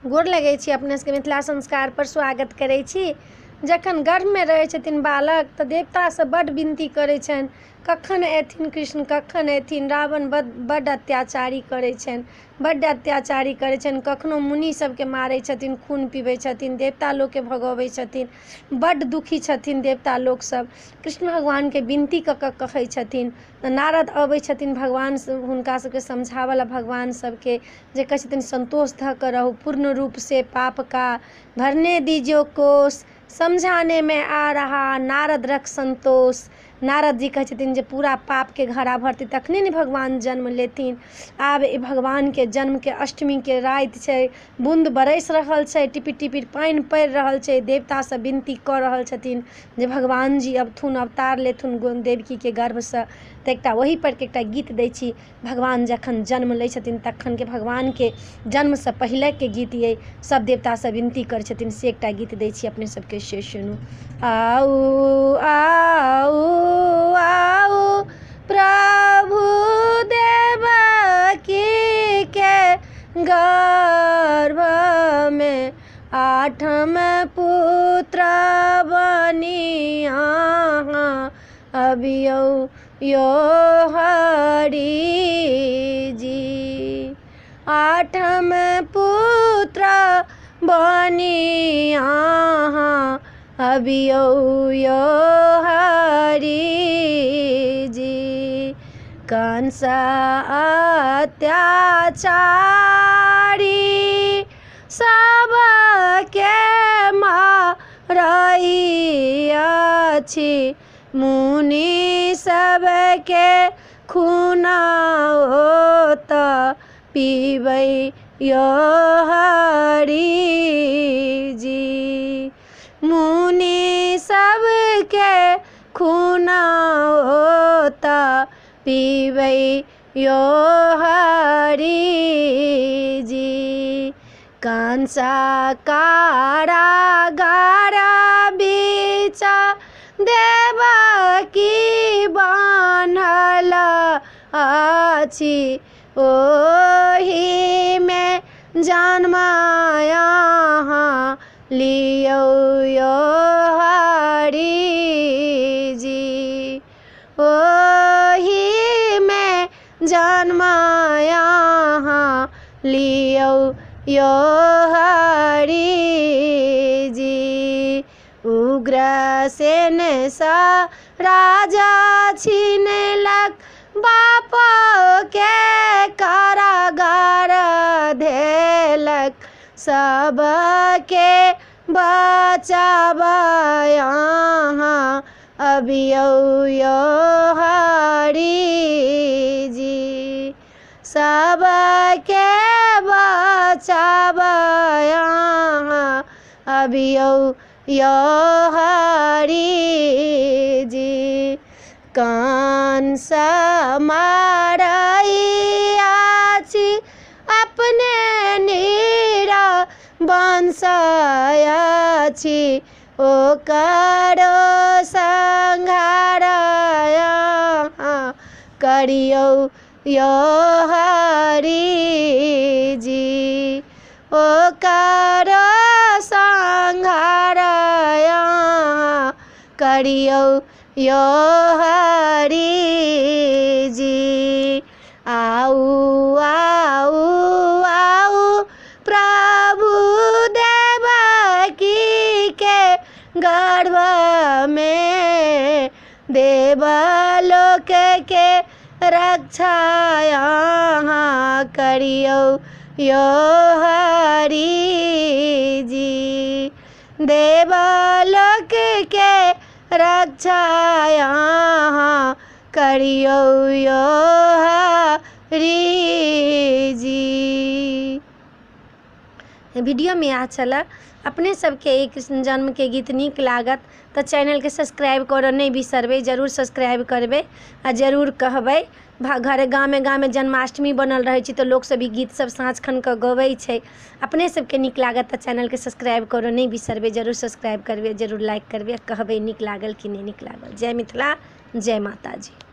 गोर लगै छी, अपने सबके मिथिला संस्कार पर स्वागत करै छी। जखन गर्भमे रहै छथिन बालक तऽ देवतासँ बड्ड विनती करै छनि, कखन एथिन कृष्ण, कखन एथिन। रावण बड्ड अत्याचारी करै छनि, बड्ड अत्याचारी करै छनि। कखनो मुनि सबके मारै छथिन, खून पीबै छथिन, देवता लोकके भगबै छथिन, बड्ड दुखी छथिन देवता लोकसब। कृष्ण भगवानके विनती कऽ कऽ कहै छथिन, नारद अबै छथिन भगवान हुनका सबके समझावला, भगवान सबके जे कहै छथिन संतोष धऽ कऽ रहू, पूर्ण रूप से पाप का भरने दीजियो कोष, समझाने में आ रहा नारद रख संतोष। नारद जी कहै छथिन जे पूरा पापके घड़ा भरतै तखने ने भगवान जन्म लेथिन। आब भगवानके जन्मके अष्टमीके राति छै, बूँद बरसि रहल छै, टिपिर टिपिर पानि पड़ि रहल छै। देवतासँ विनती कऽ रहल छथिन जे भगवान जी अबथुन, अवतार लेथुन देवकीके गर्भसँ। तऽ एकटा ओहीपर के एकटा गीत दै छी। भगवान जखन जन्म लै छथिन तखनके भगवानके जन्मसँ पहिलेके गीत अइ, सब देवतासँ विनती करै छथिन, से एकटा गीत दै छी अपने सबके, से सुनू। आउ आउ आउ प्रभु देवकी के गर्भमे, आठम पुत्र बनी अहाँ अबियौ यो हरि जी। आठम पुत्र बनी अहाँ अबियौ यो हरि जी। कंस अत्याचारी सबके मारै अछि, मुनि सबके खून ओतऽ पीबै यो हरि जी। मुनि सबके खून ओतऽ पीबै यो हरि जी। कंस कारागार बीच देवकी बान्हल अछि, ओहिमे जन्म अहाँ लियौ यो हरि जी। ओहिमे जन्म अहाँ लियौ यो हरि जी। उग्रसेन सँ राजा छिनलक, बापके कारागार धेलक, सबके बचाबै अहाँ अबियौ यो हरि जी। सबके बचाबै अहाँ अबियौ यो हरि जी। कंस मारै अछि अपने निरवंश अछि, ओकरो संहार अहाँ करियौ यो हरि जी। ओकरो संहार अहाँ करियौ यो हरि जी। आउ आउ आउ प्रभु देवकी के गर्भमे, देवलोक के रक्षा अहाँ करियौ यो हरि जी। देवलोक के रक्षा अहाँ करियौ यो हरि जी। वीडियो में आ चला अपने सबके कृष्ण जन्म के गीत नीक लागत तऽ चैनल के सब्सक्राइब करऽ नहीं बिसरबै, जरूर सब्सक्राइब करबै आ जरूर कहबै। घरे गामे गामे जन्माष्टमी बनल रहै छै तऽ लोक सब ई गीत सब साँझ खन कऽ गबै छै। अपने सबके नीक लागत तऽ चैनल के सब्सक्राइब करऽ नहीं बिसरबै, जरूर सब्सक्राइब करबै, जरूर लाइक करबै, कहबै नीक लागल कि नहीं नीक लागल। जय मिथिला, जय माता जी।